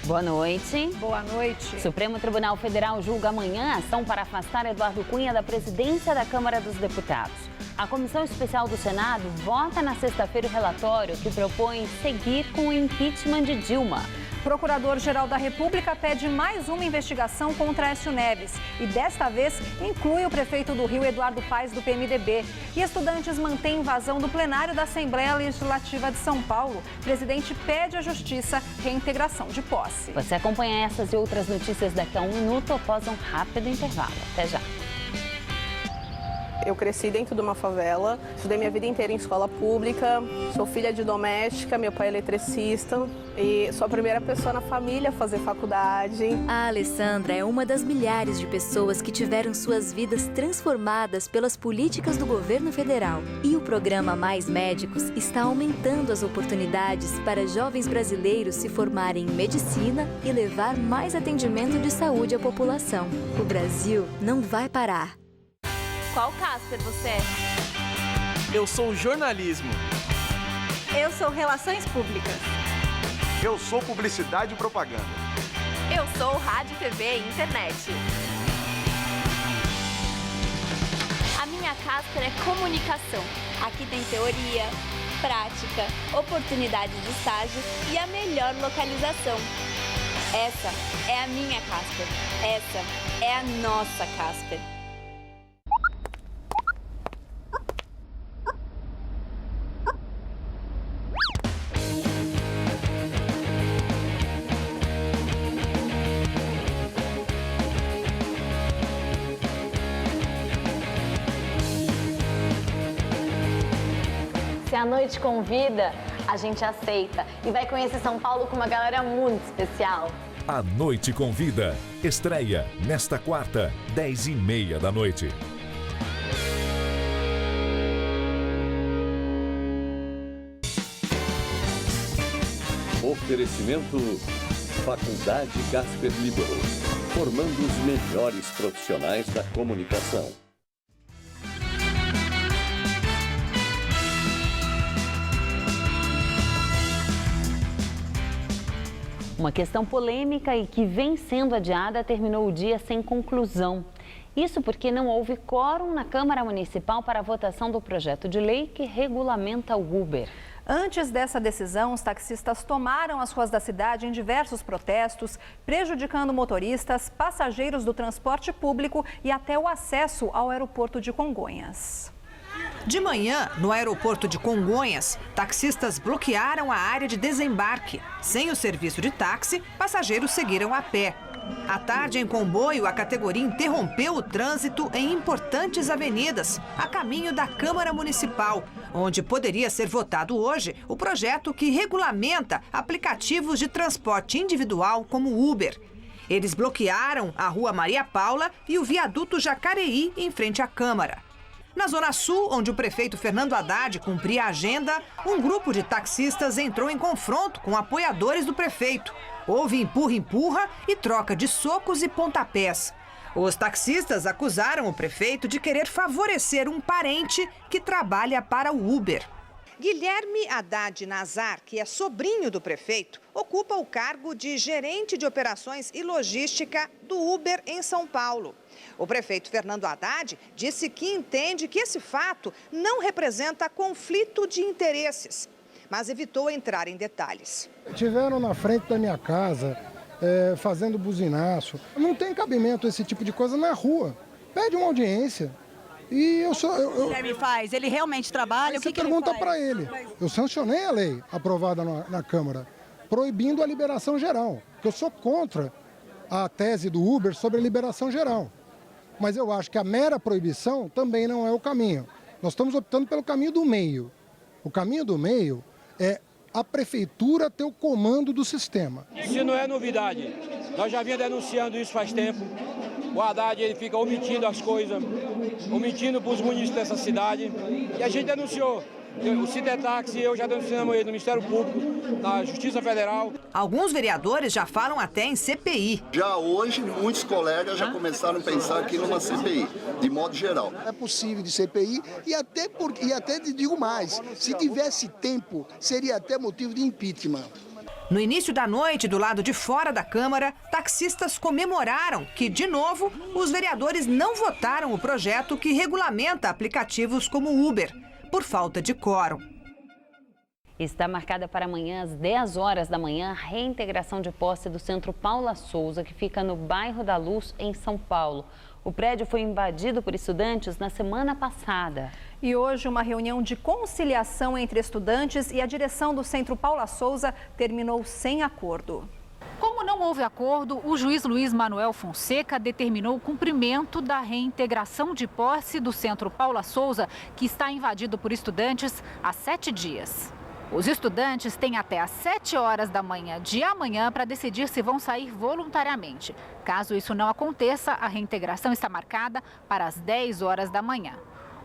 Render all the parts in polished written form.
Boa noite. Boa noite. Supremo Tribunal Federal julga amanhã a ação para afastar Eduardo Cunha da presidência da Câmara dos Deputados. A Comissão Especial do Senado vota na sexta-feira o relatório que propõe seguir com o impeachment de Dilma. Procurador-Geral da República pede mais uma investigação contra Aécio Neves e, desta vez, inclui o prefeito do Rio, Eduardo Paes, do PMDB. E estudantes mantêm invasão do plenário da Assembleia Legislativa de São Paulo. O presidente pede à Justiça reintegração de posse. Você acompanha essas e outras notícias daqui a um minuto após um rápido intervalo. Até já. Eu cresci dentro de uma favela, estudei minha vida inteira em escola pública, sou filha de doméstica, meu pai é eletricista e sou a primeira pessoa na família a fazer faculdade. A Alessandra é uma das milhares de pessoas que tiveram suas vidas transformadas pelas políticas do governo federal. E o programa Mais Médicos está aumentando as oportunidades para jovens brasileiros se formarem em medicina e levar mais atendimento de saúde à população. O Brasil não vai parar. Qual Casper você é? Eu sou jornalismo. Eu sou relações públicas. Eu sou publicidade e propaganda. Eu sou rádio, TV e internet. A minha Casper é comunicação. Aqui tem teoria, prática, oportunidades de estágio e a melhor localização. Essa é a minha Casper. Essa é a nossa Casper. Se a noite convida, a gente aceita e vai conhecer São Paulo com uma galera muito especial. A Noite Convida. Estreia nesta quarta, 10h30 da noite. Oferecimento Faculdade Casper Libero, formando os melhores profissionais da comunicação. Uma questão polêmica e que vem sendo adiada terminou o dia sem conclusão. Isso porque não houve quórum na Câmara Municipal para a votação do projeto de lei que regulamenta o Uber. Antes dessa decisão, os taxistas tomaram as ruas da cidade em diversos protestos, prejudicando motoristas, passageiros do transporte público e até o acesso ao aeroporto de Congonhas. De manhã, no aeroporto de Congonhas, taxistas bloquearam a área de desembarque. Sem o serviço de táxi, passageiros seguiram a pé. À tarde, em comboio, a categoria interrompeu o trânsito em importantes avenidas, a caminho da Câmara Municipal, onde poderia ser votado hoje o projeto que regulamenta aplicativos de transporte individual como Uber. Eles bloquearam a Rua Maria Paula e o viaduto Jacareí em frente à Câmara. Na Zona Sul, onde o prefeito Fernando Haddad cumpria a agenda, um grupo de taxistas entrou em confronto com apoiadores do prefeito. Houve empurra-empurra e troca de socos e pontapés. Os taxistas acusaram o prefeito de querer favorecer um parente que trabalha para o Uber. Guilherme Haddad Nazar, que é sobrinho do prefeito, ocupa o cargo de gerente de operações e logística do Uber em São Paulo. O prefeito Fernando Haddad disse que entende que esse fato não representa conflito de interesses, mas evitou entrar em detalhes. Tiveram na frente da minha casa, fazendo buzinaço. Não tem cabimento esse tipo de coisa na rua. Pede uma audiência. E eu sou. O que o Guilherme faz? Ele realmente trabalha? O que pergunta para ele? Eu sancionei a lei aprovada na Câmara, proibindo a liberação geral. Porque eu sou contra a tese do Uber sobre a liberação geral. Mas eu acho que a mera proibição também não é o caminho. Nós estamos optando pelo caminho do meio. O caminho do meio é a prefeitura ter o comando do sistema. Isso não é novidade. Nós já vinha denunciando isso faz tempo. O Haddad ele fica omitindo as coisas, omitindo para os munícipes dessa cidade. E a gente denunciou. O Citetaxi, eu já denunciamos ele no Ministério Público, na Justiça Federal. Alguns vereadores já falam até em CPI. Já hoje, muitos colegas já começaram a pensar aqui numa CPI, de modo geral. É possível de CPI e até digo mais, se tivesse tempo, seria até motivo de impeachment. No início da noite, do lado de fora da Câmara, taxistas comemoraram que, de novo, os vereadores não votaram o projeto que regulamenta aplicativos como Uber, por falta de quórum. Está marcada para amanhã, às 10 horas da manhã, a reintegração de posse do Centro Paula Souza, que fica no bairro da Luz, em São Paulo. O prédio foi invadido por estudantes na semana passada. E hoje, uma reunião de conciliação entre estudantes e a direção do Centro Paula Souza terminou sem acordo. Como não houve acordo, o juiz Luiz Manuel Fonseca determinou o cumprimento da reintegração de posse do Centro Paula Souza, que está invadido por estudantes há 7 dias. Os estudantes têm até às 7 horas da manhã de amanhã para decidir se vão sair voluntariamente. Caso isso não aconteça, a reintegração está marcada para as 10 horas da manhã.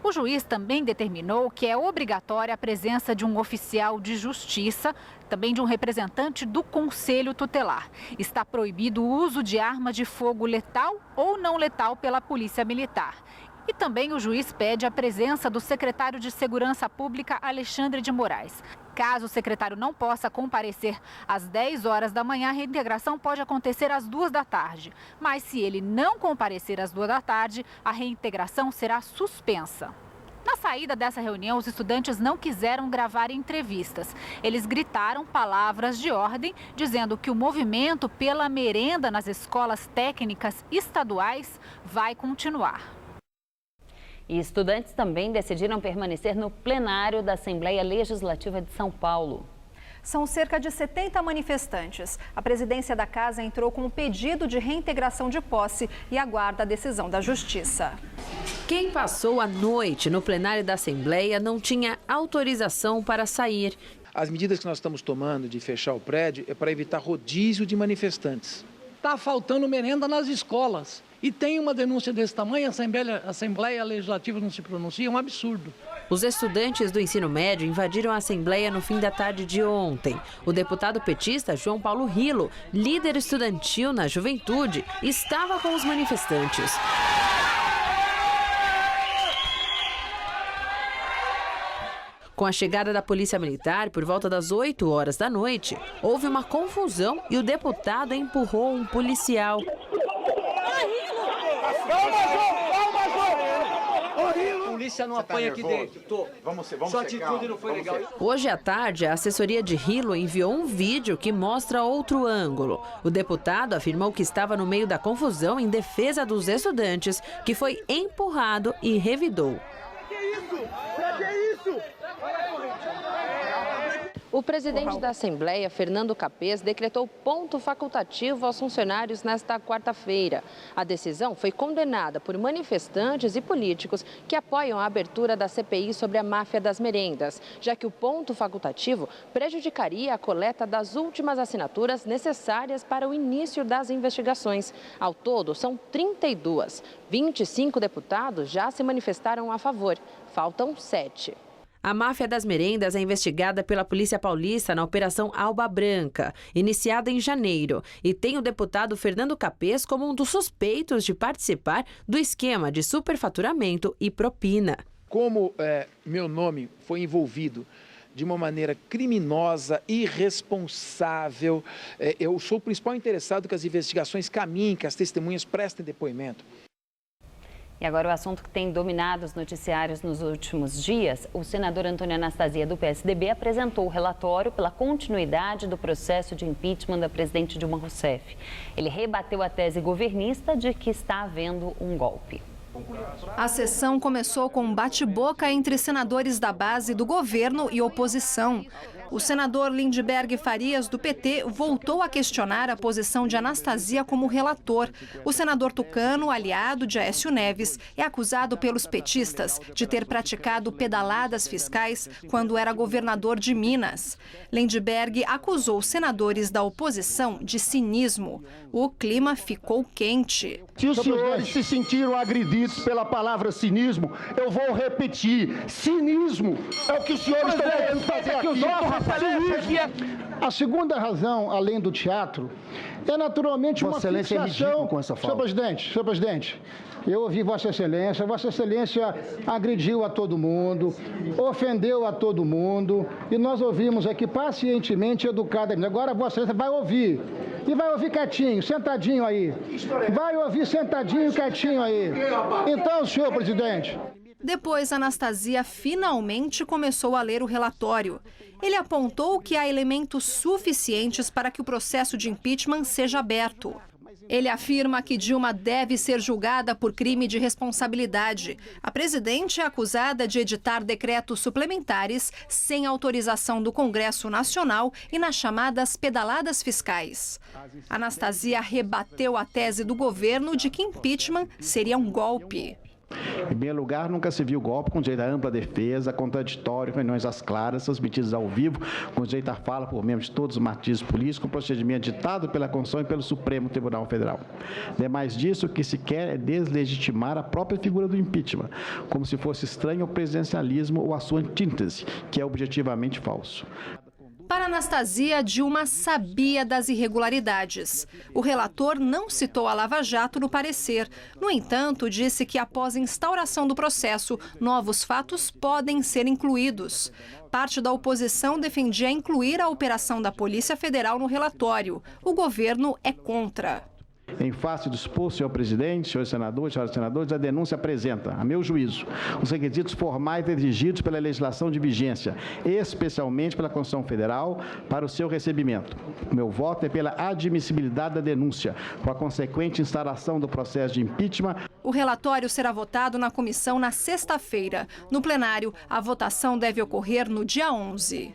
O juiz também determinou que é obrigatória a presença de um oficial de justiça, também de um representante do Conselho Tutelar. Está proibido o uso de arma de fogo letal ou não letal pela Polícia Militar. E também o juiz pede a presença do secretário de Segurança Pública, Alexandre de Moraes. Caso o secretário não possa comparecer às 10 horas da manhã, a reintegração pode acontecer às 2 da tarde. Mas se ele não comparecer às 2 da tarde, a reintegração será suspensa. Na saída dessa reunião, os estudantes não quiseram gravar entrevistas. Eles gritaram palavras de ordem, dizendo que o movimento pela merenda nas escolas técnicas estaduais vai continuar. E estudantes também decidiram permanecer no plenário da Assembleia Legislativa de São Paulo. São cerca de 70 manifestantes. A presidência da casa entrou com um pedido de reintegração de posse e aguarda a decisão da Justiça. Quem passou a noite no plenário da Assembleia não tinha autorização para sair. As medidas que nós estamos tomando de fechar o prédio é para evitar rodízio de manifestantes. Está faltando merenda nas escolas. E tem uma denúncia desse tamanho, a Assembleia Legislativa não se pronuncia, é um absurdo. Os estudantes do ensino médio invadiram a Assembleia no fim da tarde de ontem. O deputado petista João Paulo Rilo, líder estudantil na juventude, estava com os manifestantes. Com a chegada da Polícia Militar, por volta das 8 horas da noite, houve uma confusão e o deputado empurrou um policial. A polícia não apanha aqui dentro. Sua atitude não foi legal. Hoje à tarde, a assessoria de Rilo enviou um vídeo que mostra outro ângulo. O deputado afirmou que estava no meio da confusão em defesa dos estudantes, que foi empurrado e revidou. Que isso? O presidente da Assembleia, Fernando Capês, decretou ponto facultativo aos funcionários nesta quarta-feira. A decisão foi condenada por manifestantes e políticos que apoiam a abertura da CPI sobre a máfia das merendas, já que o ponto facultativo prejudicaria a coleta das últimas assinaturas necessárias para o início das investigações. Ao todo, são 32. 25 deputados já se manifestaram a favor. Faltam 7. A máfia das merendas é investigada pela Polícia Paulista na Operação Alba Branca, iniciada em janeiro, e tem o deputado Fernando Capês como um dos suspeitos de participar do esquema de superfaturamento e propina. Como meu nome foi envolvido de uma maneira criminosa, irresponsável, eu sou o principal interessado que as investigações caminhem, que as testemunhas prestem depoimento. E agora o assunto que tem dominado os noticiários nos últimos dias, o senador Antônio Anastasia, do PSDB, apresentou o relatório pela continuidade do processo de impeachment da presidente Dilma Rousseff. Ele rebateu a tese governista de que está havendo um golpe. A sessão começou com um bate-boca entre senadores da base do governo e oposição. O senador Lindbergh Farias, do PT, voltou a questionar a posição de Anastasia como relator. O senador tucano, aliado de Aécio Neves, é acusado pelos petistas de ter praticado pedaladas fiscais quando era governador de Minas. Lindbergh acusou os senadores da oposição de cinismo. O clima ficou quente. Se os senhores se sentiram agredidos pela palavra cinismo, eu vou repetir. Cinismo é o que os senhores estão querendo fazer aqui. A segunda razão, além do teatro, é naturalmente uma fixação... Com essa fala. Senhor presidente, eu ouvi Vossa Excelência agrediu a todo mundo, ofendeu a todo mundo, e nós ouvimos aqui pacientemente, educadamente. Agora Vossa Excelência vai ouvir, e vai ouvir quietinho, sentadinho aí. Vai ouvir sentadinho, quietinho aí. Então, senhor presidente... Depois, Anastasia finalmente começou a ler o relatório. Ele apontou que há elementos suficientes para que o processo de impeachment seja aberto. Ele afirma que Dilma deve ser julgada por crime de responsabilidade. A presidente é acusada de editar decretos suplementares sem autorização do Congresso Nacional e nas chamadas pedaladas fiscais. Anastasia rebateu a tese do governo de que impeachment seria um golpe. Em primeiro lugar, nunca se viu golpe com direito à ampla defesa, contraditório, reuniões às claras, transmitidas ao vivo, com direito à fala por membros de todos os matizes políticos, com procedimento ditado pela Constituição e pelo Supremo Tribunal Federal. Demais disso, o que se quer é deslegitimar a própria figura do impeachment, como se fosse estranho ao presidencialismo ou à sua antítese, que é objetivamente falso. Para Anastasia, Dilma sabia das irregularidades. O relator não citou a Lava Jato no parecer. No entanto, disse que após a instauração do processo, novos fatos podem ser incluídos. Parte da oposição defendia incluir a operação da Polícia Federal no relatório. O governo é contra. Em face do exposto, senhor presidente, senhores senadores, senhoras senadores, a denúncia apresenta, a meu juízo, os requisitos formais exigidos pela legislação de vigência, especialmente pela Constituição Federal, para o seu recebimento. O meu voto é pela admissibilidade da denúncia, com a consequente instalação do processo de impeachment. O relatório será votado na comissão na sexta-feira. No plenário, a votação deve ocorrer no dia 11.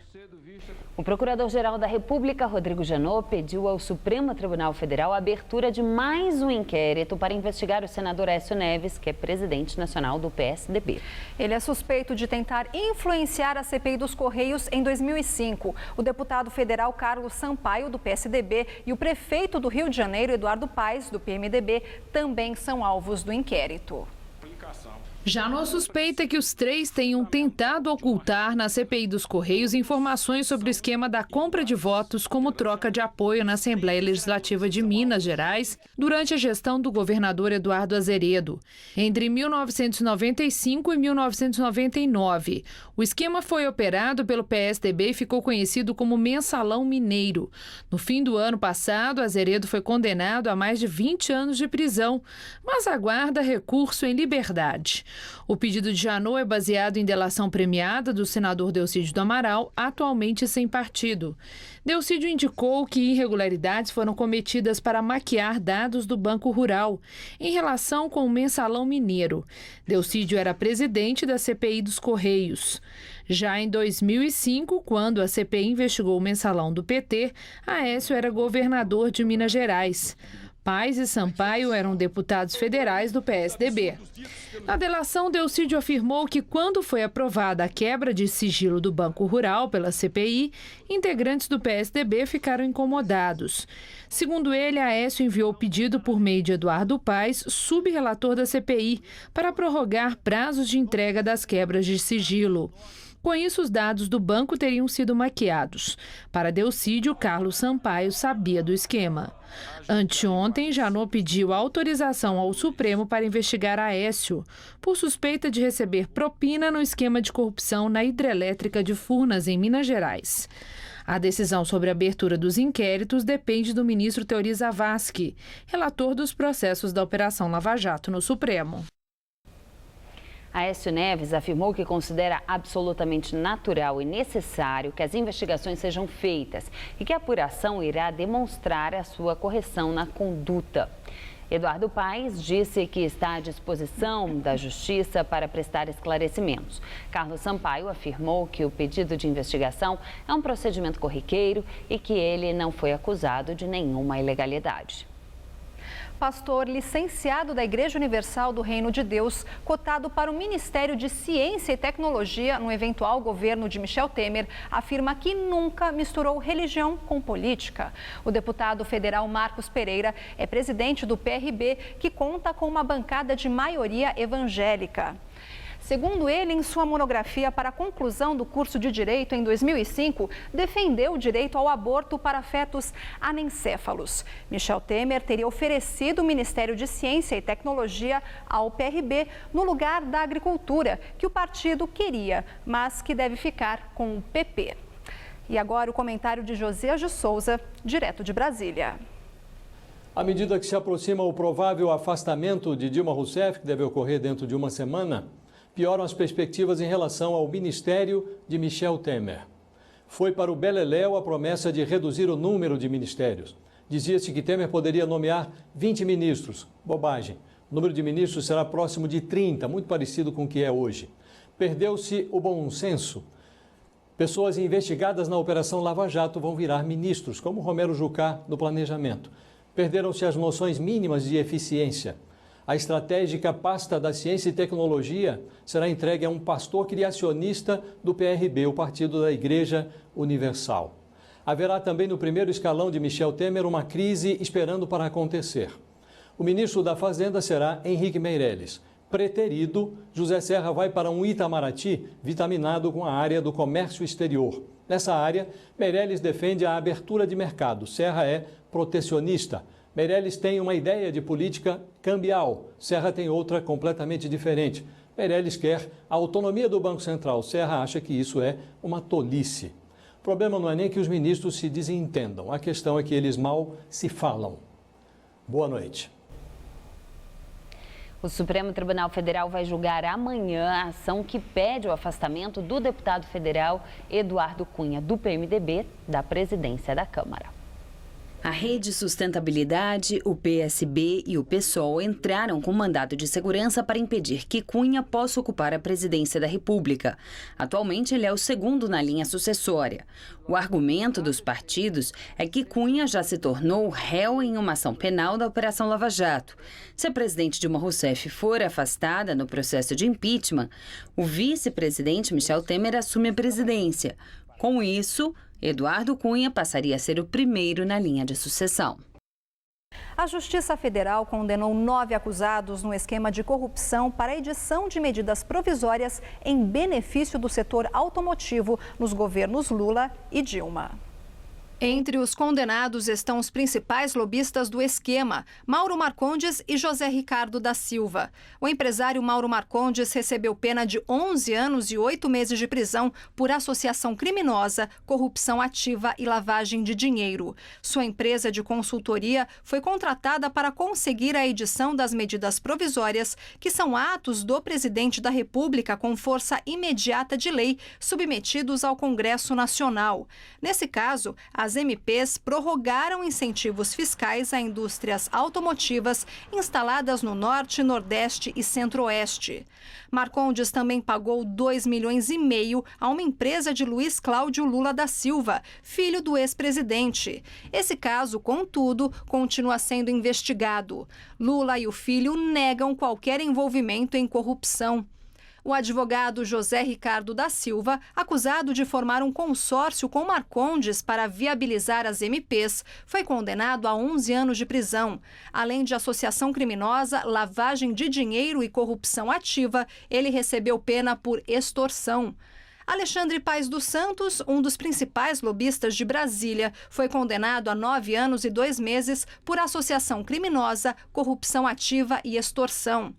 O Procurador-Geral da República, Rodrigo Janot, pediu ao Supremo Tribunal Federal a abertura de mais um inquérito para investigar o senador Aécio Neves, que é presidente nacional do PSDB. Ele é suspeito de tentar influenciar a CPI dos Correios em 2005. O deputado federal Carlos Sampaio, do PSDB, e o prefeito do Rio de Janeiro, Eduardo Paes, do PMDB, também são alvos do inquérito. Janot suspeita que os três tenham tentado ocultar na CPI dos Correios informações sobre o esquema da compra de votos como troca de apoio na Assembleia Legislativa de Minas Gerais durante a gestão do governador Eduardo Azeredo. Entre 1995 e 1999, o esquema foi operado pelo PSDB e ficou conhecido como Mensalão Mineiro. No fim do ano passado, Azeredo foi condenado a mais de 20 anos de prisão, mas aguarda recurso em liberdade. O pedido de Janot é baseado em delação premiada do senador Delcídio do Amaral, atualmente sem partido. Delcídio indicou que irregularidades foram cometidas para maquiar dados do Banco Rural em relação com o Mensalão Mineiro. Delcídio era presidente da CPI dos Correios. Já em 2005, quando a CPI investigou o Mensalão do PT, Aécio era governador de Minas Gerais. Paes e Sampaio eram deputados federais do PSDB. Na delação, Delcídio afirmou que quando foi aprovada a quebra de sigilo do Banco Rural pela CPI, integrantes do PSDB ficaram incomodados. Segundo ele, Aécio enviou pedido por meio de Eduardo Paes, subrelator da CPI, para prorrogar prazos de entrega das quebras de sigilo. Com isso, os dados do banco teriam sido maquiados. Para Delcídio, Carlos Sampaio sabia do esquema. Anteontem, Janot pediu autorização ao Supremo para investigar Aécio por suspeita de receber propina no esquema de corrupção na hidrelétrica de Furnas, em Minas Gerais. A decisão sobre a abertura dos inquéritos depende do ministro Teori Zavascki, relator dos processos da Operação Lava Jato no Supremo. Aécio Neves afirmou que considera absolutamente natural e necessário que as investigações sejam feitas e que a apuração irá demonstrar a sua correção na conduta. Eduardo Paes disse que está à disposição da Justiça para prestar esclarecimentos. Carlos Sampaio afirmou que o pedido de investigação é um procedimento corriqueiro e que ele não foi acusado de nenhuma ilegalidade. Pastor licenciado da Igreja Universal do Reino de Deus, cotado para o Ministério de Ciência e Tecnologia no eventual governo de Michel Temer, afirma que nunca misturou religião com política. O deputado federal Marcos Pereira é presidente do PRB, que conta com uma bancada de maioria evangélica. Segundo ele, em sua monografia para a conclusão do curso de Direito em 2005, defendeu o direito ao aborto para fetos anencéfalos. Michel Temer teria oferecido o Ministério de Ciência e Tecnologia ao PRB no lugar da Agricultura, que o partido queria, mas que deve ficar com o PP. E agora o comentário de Josias de Souza, direto de Brasília. À medida que se aproxima o provável afastamento de Dilma Rousseff, que deve ocorrer dentro de uma semana, pioram as perspectivas em relação ao ministério de Michel Temer. Foi para o beleléu a promessa de reduzir o número de ministérios. Dizia-se que Temer poderia nomear 20 ministros. Bobagem. O número de ministros será próximo de 30, muito parecido com o que é hoje. Perdeu-se o bom senso. Pessoas investigadas na Operação Lava Jato vão virar ministros, como Romero Jucá no planejamento. Perderam-se as noções mínimas de eficiência. A estratégica pasta da Ciência e Tecnologia será entregue a um pastor criacionista do PRB, o Partido da Igreja Universal. Haverá também no primeiro escalão de Michel Temer uma crise esperando para acontecer. O ministro da Fazenda será Henrique Meirelles. Preterido, José Serra vai para um Itamaraty vitaminado com a área do comércio exterior. Nessa área, Meirelles defende a abertura de mercado. Serra é protecionista. Meirelles tem uma ideia de política cambial. Serra tem outra completamente diferente. Meirelles quer a autonomia do Banco Central. Serra acha que isso é uma tolice. O problema não é nem que os ministros se desentendam. A questão é que eles mal se falam. Boa noite. O Supremo Tribunal Federal vai julgar amanhã a ação que pede o afastamento do deputado federal Eduardo Cunha, do PMDB, da presidência da Câmara. A Rede Sustentabilidade, o PSB e o PSOL entraram com mandado de segurança para impedir que Cunha possa ocupar a presidência da República. Atualmente, ele é o segundo na linha sucessória. O argumento dos partidos é que Cunha já se tornou réu em uma ação penal da Operação Lava Jato. Se a presidente Dilma Rousseff for afastada no processo de impeachment, o vice-presidente Michel Temer assume a presidência. Com isso, Eduardo Cunha passaria a ser o primeiro na linha de sucessão. A Justiça Federal condenou 9 acusados no esquema de corrupção para a edição de medidas provisórias em benefício do setor automotivo nos governos Lula e Dilma. Entre os condenados estão os principais lobistas do esquema, Mauro Marcondes e José Ricardo da Silva. O empresário Mauro Marcondes recebeu pena de 11 anos e 8 meses de prisão por associação criminosa, corrupção ativa e lavagem de dinheiro. Sua empresa de consultoria foi contratada para conseguir a edição das medidas provisórias, que são atos do presidente da República com força imediata de lei, submetidos ao Congresso Nacional. Nesse caso, as MPs prorrogaram incentivos fiscais a indústrias automotivas instaladas no Norte, Nordeste e Centro-Oeste. Marcondes também pagou 2,5 milhões a uma empresa de Luiz Cláudio Lula da Silva, filho do ex-presidente. Esse caso, contudo, continua sendo investigado. Lula e o filho negam qualquer envolvimento em corrupção. O advogado José Ricardo da Silva, acusado de formar um consórcio com Marcondes para viabilizar as MPs, foi condenado a 11 anos de prisão. Além de associação criminosa, lavagem de dinheiro e corrupção ativa, ele recebeu pena por extorsão. Alexandre Paes dos Santos, um dos principais lobistas de Brasília, foi condenado a 9 anos e 2 meses por associação criminosa, corrupção ativa e extorsão.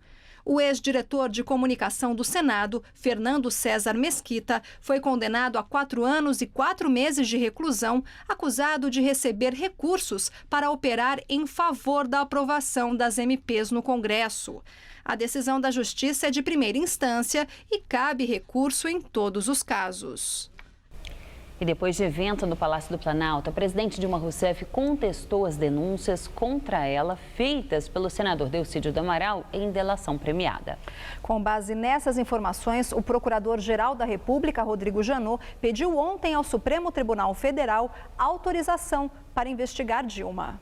O ex-diretor de comunicação do Senado, Fernando César Mesquita, foi condenado a 4 anos e 4 meses de reclusão, acusado de receber recursos para operar em favor da aprovação das MPs no Congresso. A decisão da Justiça é de primeira instância e cabe recurso em todos os casos. E depois de evento no Palácio do Planalto, a presidente Dilma Rousseff contestou as denúncias contra ela feitas pelo senador Delcídio do Amaral em delação premiada. Com base nessas informações, o Procurador-Geral da República, Rodrigo Janot, pediu ontem ao Supremo Tribunal Federal autorização para investigar Dilma.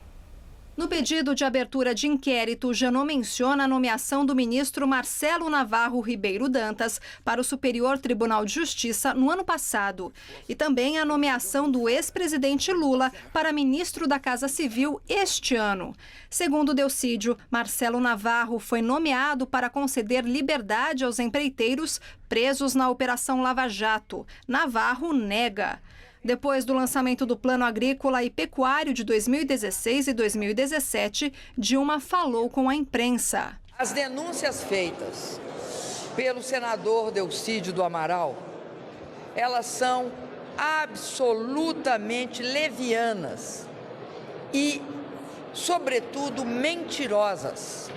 No pedido de abertura de inquérito, Janot menciona a nomeação do ministro Marcelo Navarro Ribeiro Dantas para o Superior Tribunal de Justiça no ano passado e também a nomeação do ex-presidente Lula para ministro da Casa Civil este ano. Segundo Delcídio, Marcelo Navarro foi nomeado para conceder liberdade aos empreiteiros presos na Operação Lava Jato. Navarro nega. Depois do lançamento do Plano Agrícola e Pecuário de 2016 e 2017, Dilma falou com a imprensa. As denúncias feitas pelo senador Delcídio do Amaral, elas são absolutamente levianas e, sobretudo, mentirosas,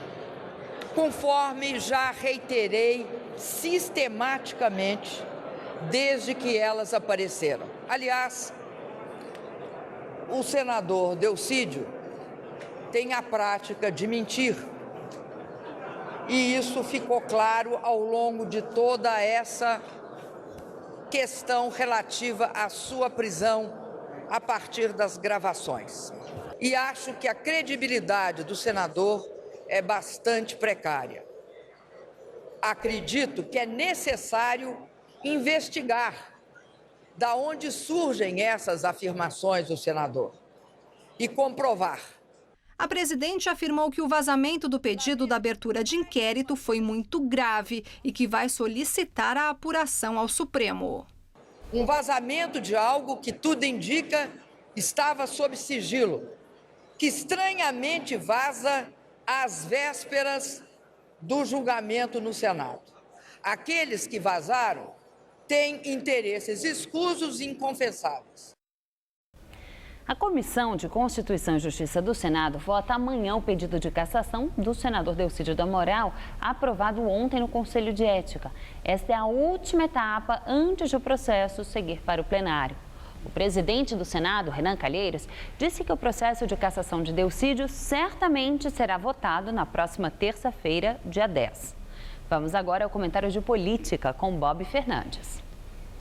conforme já reiterei sistematicamente desde que elas apareceram. Aliás, o senador Delcídio tem a prática de mentir. E isso ficou claro ao longo de toda essa questão relativa à sua prisão a partir das gravações. E acho que a credibilidade do senador é bastante precária. Acredito que é necessário investigar da onde surgem essas afirmações do senador e comprovar. A presidente afirmou que o vazamento do pedido da abertura de inquérito foi muito grave e que vai solicitar a apuração ao Supremo. Um vazamento de algo que tudo indica estava sob sigilo, que estranhamente vaza às vésperas do julgamento no Senado. Aqueles que vazaram têm interesses escusos e inconfessáveis. A Comissão de Constituição e Justiça do Senado vota amanhã o pedido de cassação do senador Delcídio do Amaral, aprovado ontem no Conselho de Ética. Esta é a última etapa antes do processo seguir para o plenário. O presidente do Senado, Renan Calheiros, disse que o processo de cassação de Delcídio certamente será votado na próxima terça-feira, dia 10. Vamos agora ao comentário de política com Bob Fernandes.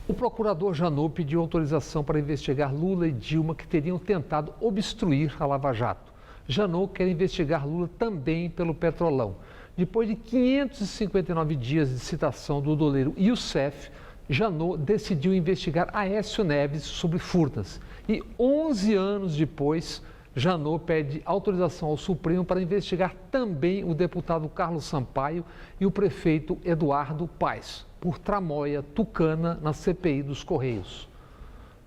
O procurador Janot pediu autorização para investigar Lula e Dilma, que teriam tentado obstruir a Lava Jato. Janot quer investigar Lula também pelo Petrolão. Depois de 559 dias de citação do doleiro Youssef, Janot decidiu investigar Aécio Neves sobre furtas. E 11 anos depois, Janot pede autorização ao Supremo para investigar também o deputado Carlos Sampaio e o prefeito Eduardo Paes, por tramóia tucana na CPI dos Correios.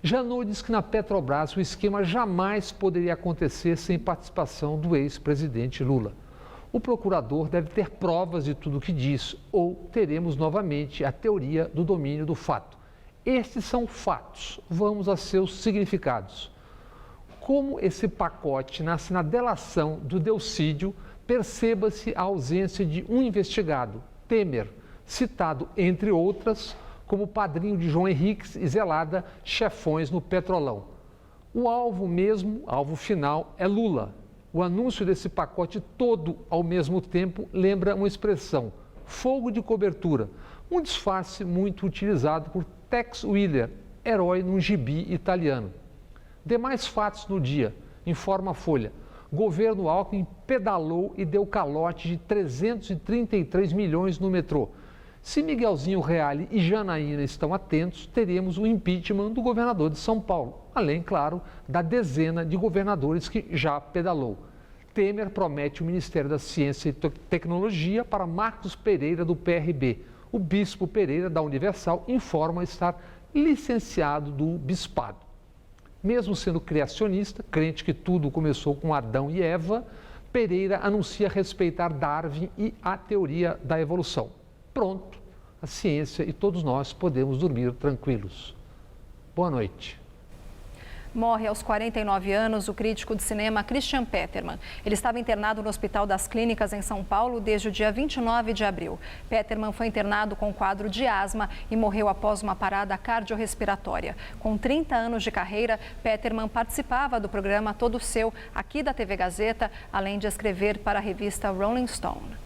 Janot diz que na Petrobras o esquema jamais poderia acontecer sem participação do ex-presidente Lula. O procurador deve ter provas de tudo o que diz, ou teremos novamente a teoria do domínio do fato. Estes são fatos, vamos a seus significados. Como esse pacote nasce na delação do Delcídio, perceba-se a ausência de um investigado, Temer, citado, entre outras, como padrinho de João Henrique e Zelada, chefões no Petrolão. O alvo mesmo, alvo final, é Lula. O anúncio desse pacote todo ao mesmo tempo lembra uma expressão, fogo de cobertura, um disfarce muito utilizado por Tex Willer, herói num gibi italiano. Demais fatos no dia, informa a Folha. Governo Alckmin pedalou e deu calote de 333 milhões no metrô. Se Miguelzinho Reale e Janaína estão atentos, teremos o impeachment do governador de São Paulo, além, claro, da dezena de governadores que já pedalou. Temer promete o Ministério da Ciência e Tecnologia para Marcos Pereira, do PRB. O bispo Pereira, da Universal, informa estar licenciado do bispado. Mesmo sendo criacionista, crente que tudo começou com Adão e Eva, Pereira anuncia respeitar Darwin e a teoria da evolução. Pronto, a ciência e todos nós podemos dormir tranquilos. Boa noite. Morre aos 49 anos o crítico de cinema Christian Petermann. Ele estava internado no Hospital das Clínicas em São Paulo desde o dia 29 de abril. Petermann foi internado com quadro de asma e morreu após uma parada cardiorrespiratória. Com 30 anos de carreira, Petermann participava do programa Todo Seu, aqui da TV Gazeta, além de escrever para a revista Rolling Stone.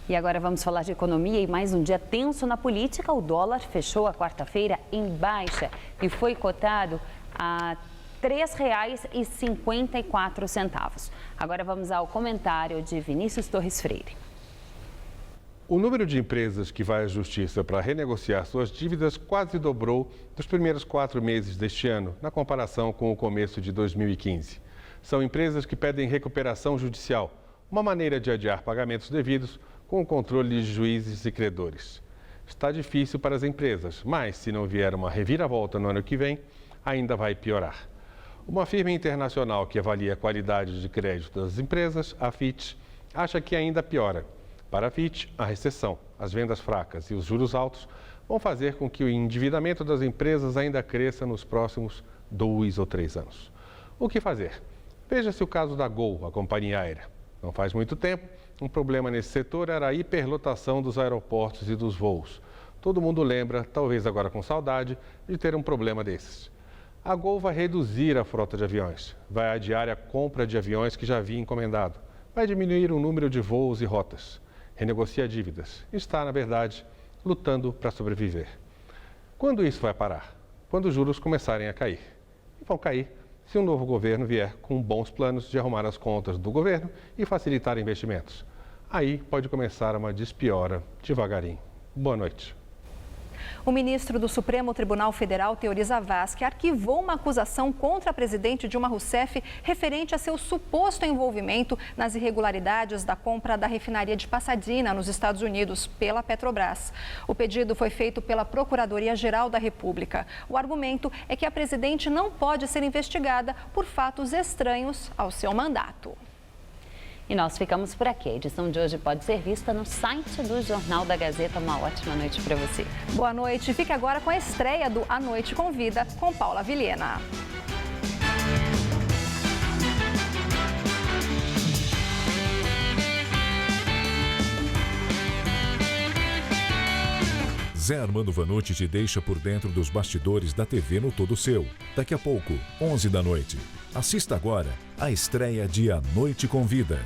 E agora vamos falar de economia e mais um dia tenso na política. O dólar fechou a quarta-feira em baixa e foi cotado a R$ 3,54. Agora vamos ao comentário de Vinícius Torres Freire. O número de empresas que vai à justiça para renegociar suas dívidas quase dobrou nos primeiros 4 meses deste ano, na comparação com o começo de 2015. São empresas que pedem recuperação judicial, uma maneira de adiar pagamentos devidos com o controle de juízes e credores. Está difícil para as empresas, mas se não vier uma reviravolta no ano que vem, ainda vai piorar. Uma firma internacional que avalia a qualidade de crédito das empresas, a Fitch, acha que ainda piora. Para a Fitch, a recessão, as vendas fracas e os juros altos vão fazer com que o endividamento das empresas ainda cresça nos próximos 2 ou 3 anos. O que fazer? Veja-se o caso da Gol, a companhia aérea. Não faz muito tempo, um problema nesse setor era a hiperlotação dos aeroportos e dos voos. Todo mundo lembra, talvez agora com saudade, de ter um problema desses. A Gol vai reduzir a frota de aviões, vai adiar a compra de aviões que já havia encomendado, vai diminuir o número de voos e rotas. Renegocia dívidas. Está, na verdade, lutando para sobreviver. Quando isso vai parar? Quando os juros começarem a cair. E vão cair se um novo governo vier com bons planos de arrumar as contas do governo e facilitar investimentos. Aí pode começar uma despiora devagarinho. Boa noite. O ministro do Supremo Tribunal Federal, Teori Zavascki, arquivou uma acusação contra a presidente Dilma Rousseff referente a seu suposto envolvimento nas irregularidades da compra da refinaria de Pasadena, nos Estados Unidos, pela Petrobras. O pedido foi feito pela Procuradoria-Geral da República. O argumento é que a presidente não pode ser investigada por fatos estranhos ao seu mandato. E nós ficamos por aqui. A edição de hoje pode ser vista no site do Jornal da Gazeta. Uma ótima noite para você. Boa noite. Fique agora com a estreia do A Noite Convida, com Paula Vilhena. Zé Armando Vanucci te deixa por dentro dos bastidores da TV no Todo Seu. Daqui a pouco, 11 da noite. Assista agora a estreia de A Noite Convida.